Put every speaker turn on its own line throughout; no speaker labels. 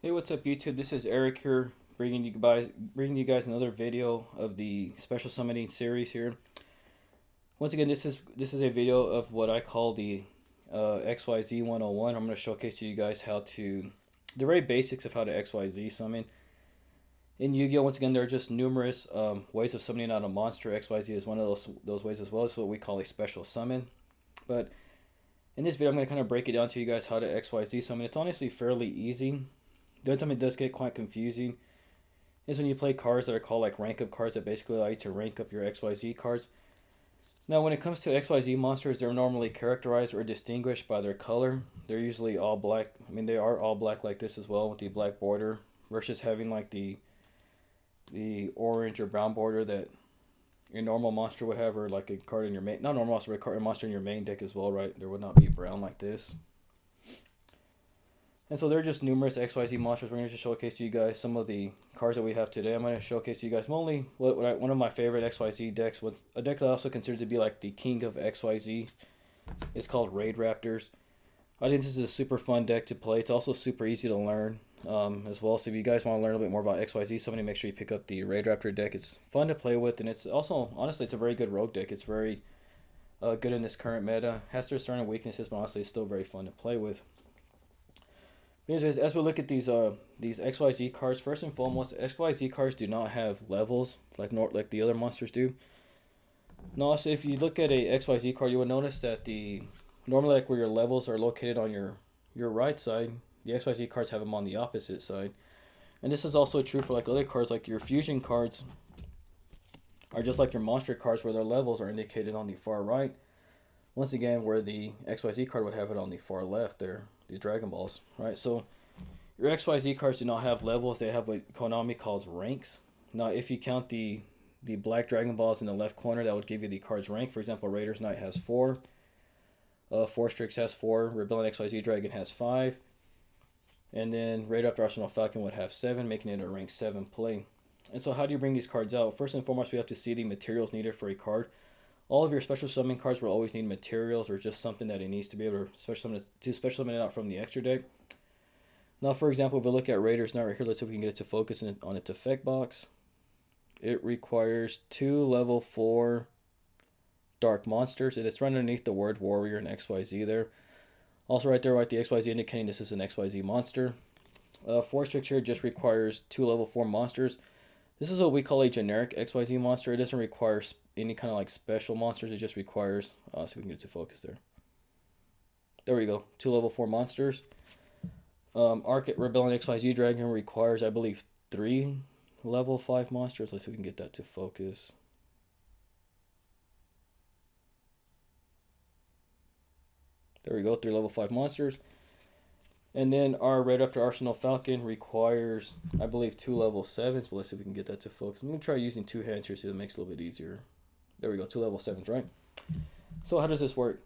Hey, what's up, YouTube? This is Eric here, bringing you guys another video of the special summoning series here. Once again, this is a video of what I call the XYZ 101. I'm going to showcase to you guys how to the very basics of how to XYZ summon. In Yu-Gi-Oh, once again, there are just numerous ways of summoning out a monster. XYZ is one of those ways as well. It's what we call a special summon. But in this video, I'm going to kind of break it down to you guys how to XYZ summon. It's honestly fairly easy. The only time it does get quite confusing is when you play cards that are called like rank up cards that basically allow you to rank up your XYZ cards. Now, when it comes to XYZ monsters, they're normally characterized or distinguished by their color. They're usually all black. I mean, they are all black like this as well with the black border versus having like the orange or brown border that your normal monster would have, or like a card in your main, not normal monster, but a monster in your main deck as well, right? There would not be brown like this. And so there are just numerous XYZ monsters. We're going to just showcase to you guys some of the cards that we have today. I'm going to showcase to you guys only one of my favorite XYZ decks. What's a deck that I also consider to be like the king of XYZ. It's called Raid Raptors. I think this is a super fun deck to play. It's also super easy to learn as well. So if you guys want to learn a little bit more about XYZ, somebody make sure you pick up the Raid Raptor deck. It's fun to play with, and it's also, honestly, it's a very good rogue deck. It's very good in this current meta. Has their certain weaknesses, but honestly, it's still very fun to play with. Anyways, as we look at these XYZ cards, first and foremost, XYZ cards do not have levels like the other monsters do. Now, also, if you look at a XYZ card, you will notice that normally like where your levels are located on your right side, the XYZ cards have them on the opposite side. And this is also true for like other cards, like your fusion cards are just like your monster cards where their levels are indicated on the far right. Once again, where the XYZ card would have it on the far left there, the Dragon Balls, right? So your XYZ cards do not have levels. They have what Konami calls ranks. Now, if you count the black Dragon Balls in the left corner, that would give you the card's rank. For example, Raiders Knight has 4. Four Strix has 4. Rebellion XYZ Dragon has 5. And then Raid Raptor Arsenal Falcon would have 7, making it a rank 7 play. And so how do you bring these cards out? First and foremost, we have to see the materials needed for a card. All of your special summon cards will always need materials or just something that it needs to be able to special summon it out from the extra deck. Now, for example, if we look at Raiders Knight right here, let's see if we can get it to focus on its effect box. It requires 2 level 4 dark monsters. It's right underneath the word warrior and XYZ there. Also right there, right, the XYZ indicating this is an XYZ monster. 4 Strix here just requires 2 level 4 monsters. This is what we call a generic XYZ monster. It doesn't require any kind of like special monsters. It just requires, see if we can get it to focus there. There we go, 2 level 4 monsters. Arcade Rebellion XYZ Dragon requires, I believe, 3 level 5 monsters. Let's see if we can get that to focus. There we go, 3 level 5 monsters. And then our Raid Raptor Arsenal Falcon requires, I believe, 2 level 7s. But let's see if we can get that to focus. I'm going to try using 2 hands here so it makes it a little bit easier. There we go, 2 level 7s, right? So how does this work?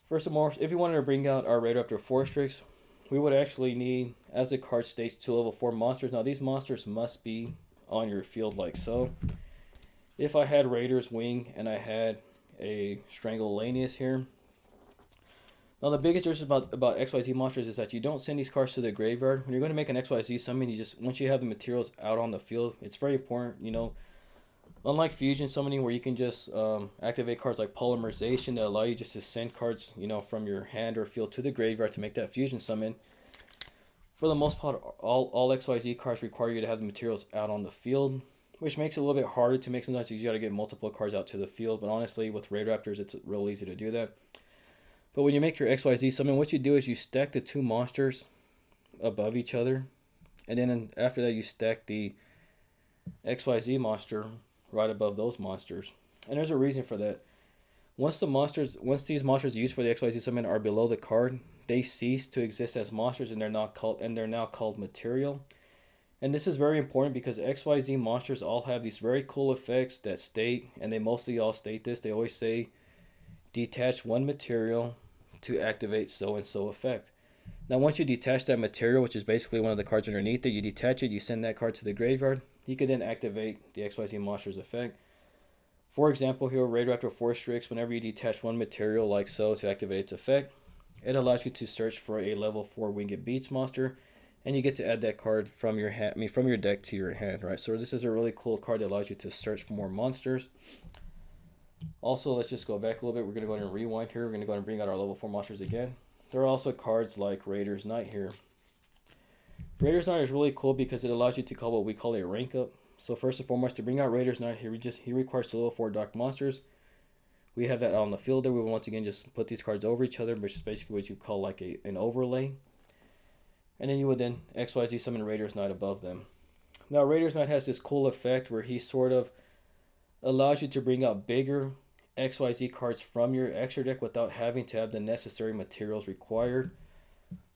First of all, if you wanted to bring out our Raid Raptor 4 Strix, we would actually need, as the card states, 2 level 4 monsters. Now these monsters must be on your field like so. If I had Raider's Wing and I had a Strangulanius here. Now the biggest difference about XYZ monsters is that you don't send these cards to the graveyard. When you're going to make an XYZ summon, you just, once you have the materials out on the field, it's very important, you know. Unlike fusion summoning where you can just activate cards like polymerization that allow you just to send cards, you know, from your hand or field to the graveyard to make that fusion summon. For the most part, all XYZ cards require you to have the materials out on the field, which makes it a little bit harder to make. Sometimes you got to get multiple cards out to the field, but honestly, with Raid Raptors, it's real easy to do that. But when you make your XYZ summon, what you do is you stack the 2 monsters above each other, and then after that you stack the XYZ monster right above those monsters. And there's a reason for that. Once these monsters used for the XYZ summon are below the card, they cease to exist as monsters and they're now called material. And this is very important because XYZ monsters all have these very cool effects that state, and they mostly all state this, they always say detach 1 material to activate so and so effect. Now once you detach that material, which is basically one of the cards underneath it, you detach it, you send that card to the graveyard, you can then activate the XYZ monster's effect. For example, here, Raid Raptor 4 Strix, whenever you detach 1 material like so to activate its effect, it allows you to search for a level 4 Winged Beats monster and you get to add that card from your hand, from your deck to your hand, right? So this is a really cool card that allows you to search for more monsters. Also, let's just go back a little bit. We're gonna go ahead and rewind here. We're gonna go ahead and bring out our level 4 monsters again. There are also cards like Raider's Knight here. Raider's Knight is really cool because it allows you to call what we call a rank up. So first and foremost, to bring out Raider's Knight, he requires 2 level 4 dark monsters. We have that on the field there. We will once again just put these cards over each other, which is basically what you call like an overlay. And then you would then XYZ summon Raider's Knight above them. Now Raider's Knight has this cool effect where he sort of allows you to bring out bigger XYZ cards from your extra deck without having to have the necessary materials required.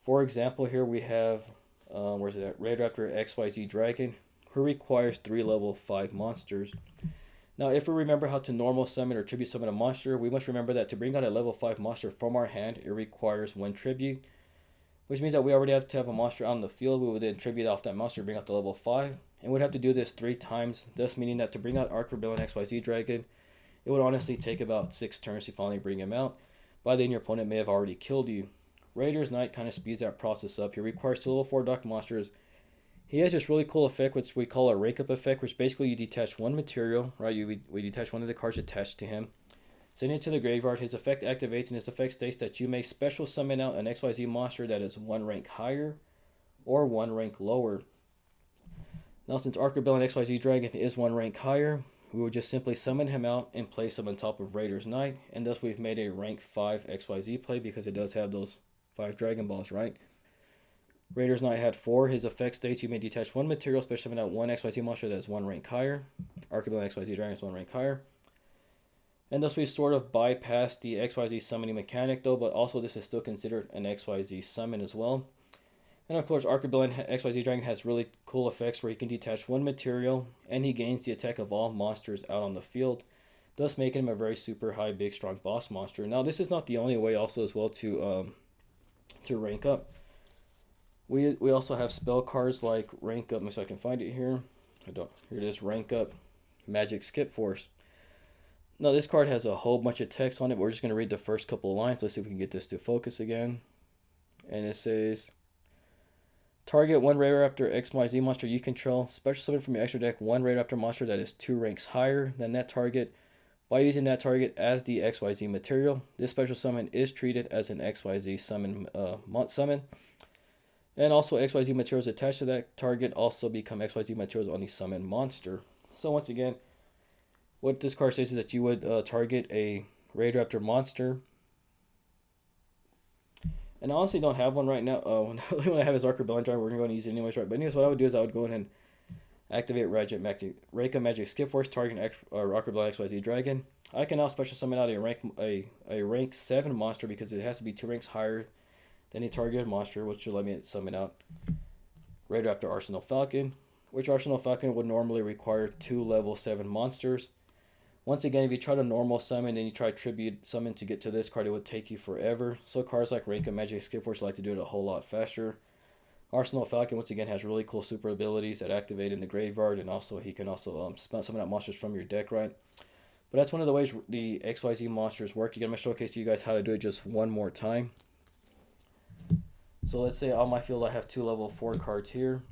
For example, here we have, where's it at? Red Raptor XYZ Dragon, who requires 3 level 5 monsters. Now, if we remember how to normal summon or tribute summon a monster, we must remember that to bring out a level 5 monster from our hand, it requires 1 tribute, which means that we already have to have a monster on the field. We would then tribute off that monster, bring out the level 5, and we'd have to do this 3 times, thus meaning that to bring out Arc Rebellion XYZ Dragon, it would honestly take about 6 turns to finally bring him out. By then, your opponent may have already killed you. Raider's Knight kind of speeds that process up. He requires 2 level 4 dark monsters. He has this really cool effect, which we call a rank up effect, which basically you detach 1 material, right? We detach 1 of the cards attached to him. Send it to the graveyard. His effect activates, and his effect states that you may special summon out an XYZ monster that is 1 rank higher or 1 rank lower. Now, since Arc Rebellion XYZ Dragon is 1 rank higher, we would just simply summon him out and place him on top of Raider's Knight, and thus we've made a rank 5 XYZ play because it does have those 5 Dragon Balls, right? Raider's Knight had 4. His effect states you may detach 1 material, special summon out 1 XYZ monster that is 1 rank higher. Arc Rebellion XYZ Dragon is 1 rank higher. And thus we sort of bypass the XYZ summoning mechanic though, but also this is still considered an XYZ summon as well. And of course, Arc Rebellion XYZ Dragon has really cool effects where he can detach 1 material, and he gains the attack of all monsters out on the field, thus making him a very super high, big, strong boss monster. Now, this is not the only way also as well to rank up. We also have spell cards like rank up. Let me see if I can find it here. Here it is, rank up Magic Skip Force. Now, this card has a whole bunch of text on it. We're just going to read the first couple of lines. Let's see if we can get this to focus again. And it says, target 1 Raptor XYZ monster you control. Special summon from your extra deck 1 Raptor monster that is 2 ranks higher than that target by using that target as the XYZ material. This special summon is treated as an XYZ summon. And also XYZ materials attached to that target also become XYZ materials on the summon monster. So once again, what this card says is that you would target a Raid Raptor monster. And I honestly don't have one right now. The only one I have is Arc Rebellion Drive. We're going to go and use it anyways, right? But anyways, what I would do is I would go ahead and activate Reika Magic Skip Force, target Arc Rebellion XYZ Dragon. I can now special summon out a rank 7 monster because it has to be 2 ranks higher than a targeted monster, which will let me summon out Raid Raptor Arsenal Falcon, which Arsenal Falcon would normally require 2 level 7 monsters. Once again, if you try to normal summon and you try tribute summon to get to this card, it would take you forever. So cards like Rank and Magic Skip Force like to do it a whole lot faster. Arsenal Falcon, once again, has really cool super abilities that activate in the graveyard, and also he can also summon out monsters from your deck, right? But that's one of the ways the XYZ monsters work. Again, I'm going to showcase to you guys how to do it just one more time. So let's say on my field I have 2 level 4 cards here.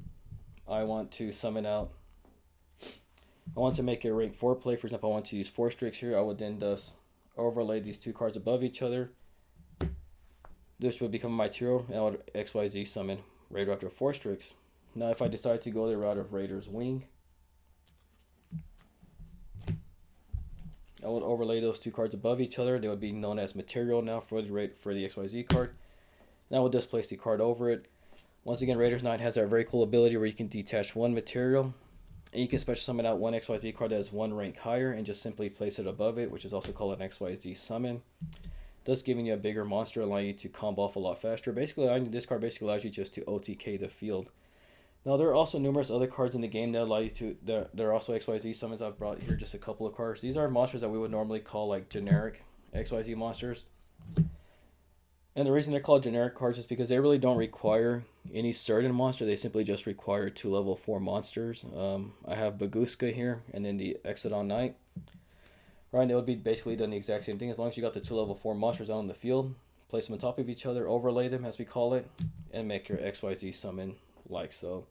I want to summon out, I want to make a rank 4 play. For example, I want to use 4 Strix here. I would then thus overlay these 2 cards above each other. This would become my material, and I would XYZ summon Raid Raptor 4 Strix. Now if I decide to go the route of Raider's Wing, I would overlay those 2 cards above each other. They would be known as material now for the XYZ card. Now we'll just place the card over it. Once again, Raider's Knight has that very cool ability where you can detach 1 material, and you can special summon out 1 XYZ card that is 1 rank higher and just simply place it above it, which is also called an XYZ Summon, thus giving you a bigger monster, allowing you to combo off a lot faster. Basically, this card basically allows you just to OTK the field. Now, there are also numerous other cards in the game that allow you to, there are also XYZ Summons. I've brought here just a couple of cards. These are monsters that we would normally call like generic XYZ monsters. And the reason they're called generic cards is because they really don't require any certain monster. They simply just require 2 level 4 monsters. I have Baguska here, and then the Exodon Knight. Right, it would be basically done the exact same thing. As long as you got the 2 level 4 monsters out on the field, place them on top of each other, overlay them as we call it, and make your XYZ summon like. So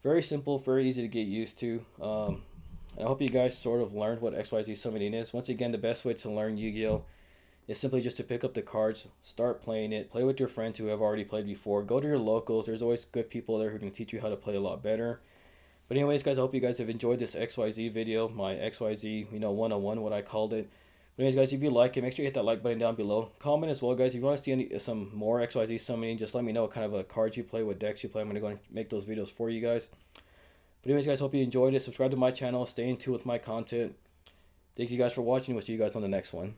very simple, very easy to get used to. I hope you guys sort of learned what XYZ summoning is. Once again, the best way to learn Yu-Gi-Oh! Is simply just to pick up the cards, start playing it, play with your friends who have already played before. Go to your locals. There's always good people there who can teach you how to play a lot better. But anyways, guys, I hope you guys have enjoyed this XYZ video, my XYZ, 101, what I called it. But anyways, guys, if you like it, make sure you hit that like button down below. Comment as well, guys. If you want to see some more XYZ summoning, just let me know what kind of a cards you play, what decks you play. I'm going to go and make those videos for you guys. But anyways, guys, hope you enjoyed it. Subscribe to my channel. Stay in tune with my content. Thank you guys for watching. We'll see you guys on the next one.